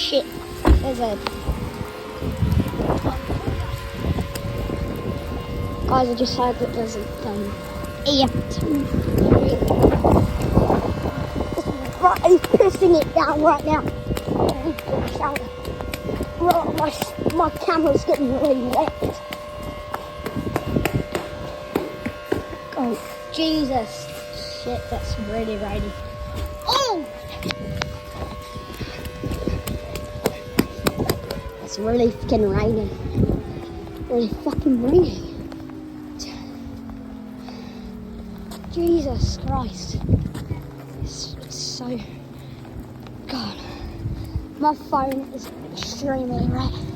shit. There's a... Guys, I just heard that there's a right, he's pissing it down right now. Right, my camera's getting really wet. Oh, Jesus. Shit, that's really rainy. Oh! It's really fucking raining. Really fucking raining. Jesus Christ. It's so... God. My phone is extremely red.